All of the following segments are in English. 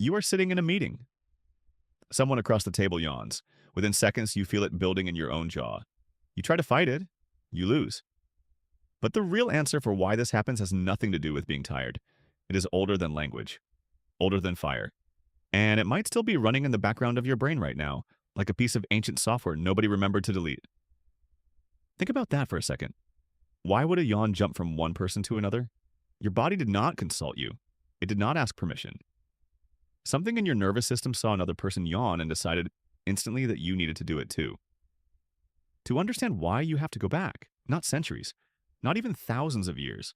You are sitting in a meeting. Someone across the table yawns. Within seconds, you feel it building in your own jaw. You try to fight it, you lose. But the real answer for why this happens has nothing to do with being tired. It is older than language, older than fire. And it might still be running in the background of your brain right now, like a piece of ancient software nobody remembered to delete. Think about that for a second. Why would a yawn jump from one person to another? Your body did not consult you. It did not ask permission. Something in your nervous system saw another person yawn and decided instantly that you needed to do it too. To understand why, you have to go back, not centuries, not even thousands of years.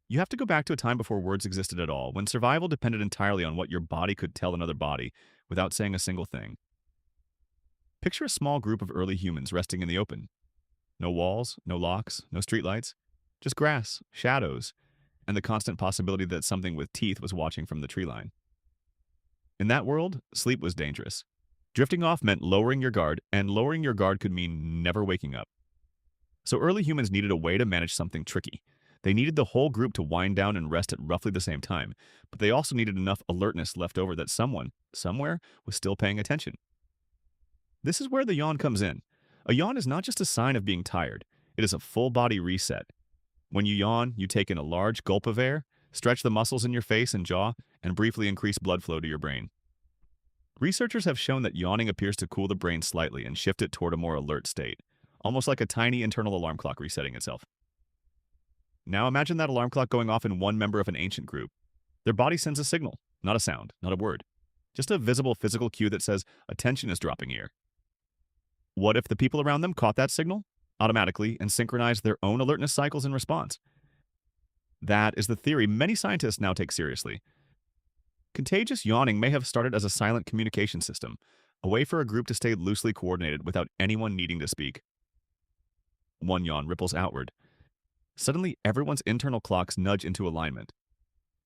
You have to go back to a time before words existed at all, when survival depended entirely on what your body could tell another body without saying a single thing. Picture a small group of early humans resting in the open. No walls, no locks, no streetlights, just grass, shadows, and the constant possibility that something with teeth was watching from the tree line. In that world, sleep was dangerous. Drifting off meant lowering your guard, and lowering your guard could mean never waking up. So early humans needed a way to manage something tricky. They needed the whole group to wind down and rest at roughly the same time, but they also needed enough alertness left over that someone, somewhere, was still paying attention. This is where the yawn comes in. A yawn is not just a sign of being tired, it is a full body reset. When you yawn, you take in a large gulp of air, stretch the muscles in your face and jaw, and briefly increase blood flow to your brain. Researchers have shown that yawning appears to cool the brain slightly and shift it toward a more alert state, almost like a tiny internal alarm clock resetting itself. Now imagine that alarm clock going off in one member of an ancient group. Their body sends a signal, not a sound, not a word. Just a visible physical cue that says attention is dropping here. What if the people around them caught that signal automatically and synchronized their own alertness cycles in response? That is the theory many scientists now take seriously. Contagious yawning may have started as a silent communication system, a way for a group to stay loosely coordinated without anyone needing to speak. One yawn ripples outward. Suddenly, everyone's internal clocks nudge into alignment.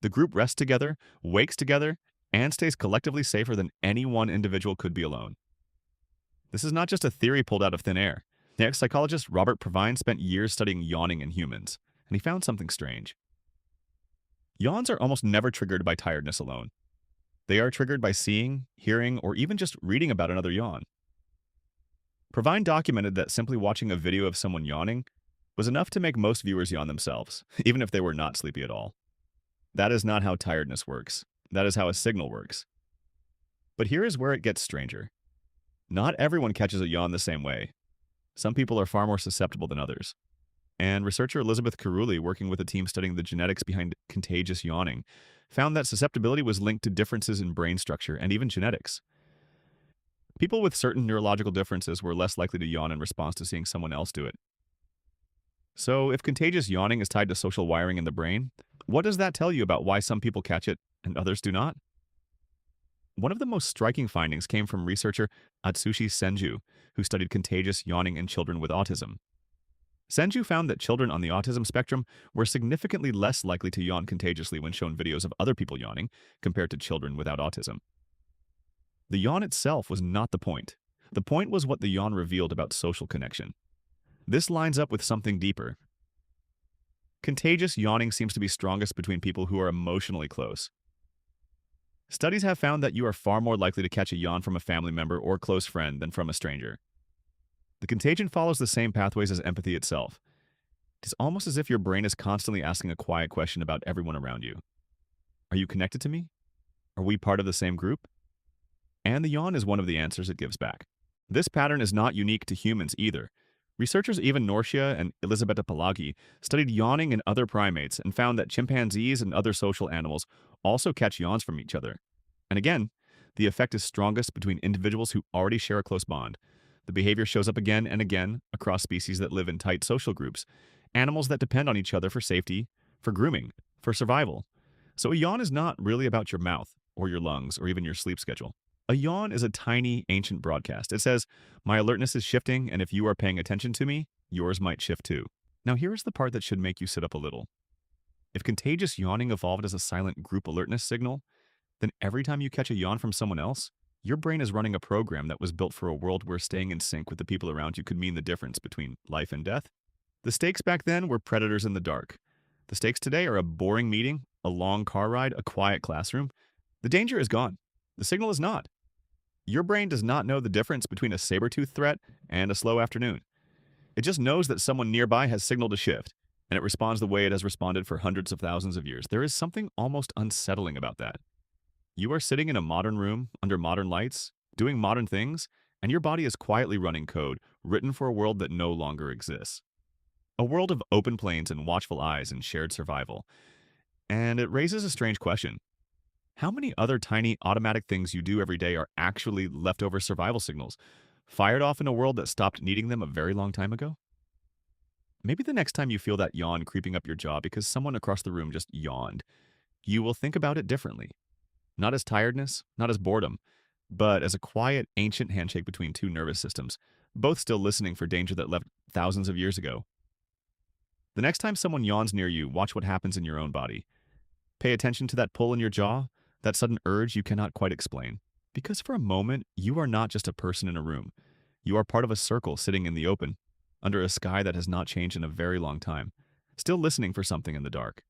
The group rests together, wakes together, and stays collectively safer than any one individual could be alone. This is not just a theory pulled out of thin air. The ex-psychologist Robert Provine spent years studying yawning in humans, and he found something strange. Yawns are almost never triggered by tiredness alone. They are triggered by seeing, hearing, or even just reading about another yawn. Provine documented that simply watching a video of someone yawning was enough to make most viewers yawn themselves, even if they were not sleepy at all. That is not how tiredness works. That is how a signal works. But here is where it gets stranger. Not everyone catches a yawn the same way. Some people are far more susceptible than others. And researcher Elizabeth Carulli, working with a team studying the genetics behind contagious yawning, found that susceptibility was linked to differences in brain structure and even genetics. People with certain neurological differences were less likely to yawn in response to seeing someone else do it. So, if contagious yawning is tied to social wiring in the brain, what does that tell you about why some people catch it and others do not? One of the most striking findings came from researcher Atsushi Senju, who studied contagious yawning in children with autism. Senju found that children on the autism spectrum were significantly less likely to yawn contagiously when shown videos of other people yawning compared to children without autism. The yawn itself was not the point. The point was what the yawn revealed about social connection. This lines up with something deeper. Contagious yawning seems to be strongest between people who are emotionally close. Studies have found that you are far more likely to catch a yawn from a family member or close friend than from a stranger. The contagion follows the same pathways as empathy itself. It is almost as if your brain is constantly asking a quiet question about everyone around you. Are you connected to me? Are we part of the same group? And the yawn is one of the answers it gives back. This pattern is not unique to humans either. Researchers Ivan Norcia and Elisabetta Palagi studied yawning in other primates and found that chimpanzees and other social animals also catch yawns from each other. And again, the effect is strongest between individuals who already share a close bond. The behavior shows up again and again across species that live in tight social groups, animals that depend on each other for safety, for grooming, for survival. So a yawn is not really about your mouth or your lungs or even your sleep schedule. A yawn is a tiny, ancient broadcast. It says, my alertness is shifting, and if you are paying attention to me, yours might shift too. Now here is the part that should make you sit up a little. If contagious yawning evolved as a silent group alertness signal, then every time you catch a yawn from someone else, your brain is running a program that was built for a world where staying in sync with the people around you could mean the difference between life and death. The stakes back then were predators in the dark. The stakes today are a boring meeting, a long car ride, a quiet classroom, The danger is gone. The signal is not. Your brain does not know the difference between a saber-tooth threat and a slow afternoon. It just knows that someone nearby has signaled a shift, and it responds the way it has responded for hundreds of thousands of years. There is something almost unsettling about that. You are sitting in a modern room, under modern lights, doing modern things, and your body is quietly running code written for a world that no longer exists. A world of open plains and watchful eyes and shared survival. And it raises a strange question. How many other tiny automatic things you do every day are actually leftover survival signals, fired off in a world that stopped needing them a very long time ago? Maybe the next time you feel that yawn creeping up your jaw because someone across the room just yawned, you will think about it differently. Not as tiredness, not as boredom, but as a quiet, ancient handshake between two nervous systems, both still listening for danger that left thousands of years ago. The next time someone yawns near you, watch what happens in your own body. Pay attention to that pull in your jaw, that sudden urge you cannot quite explain. Because for a moment, you are not just a person in a room. You are part of a circle sitting in the open, under a sky that has not changed in a very long time, still listening for something in the dark.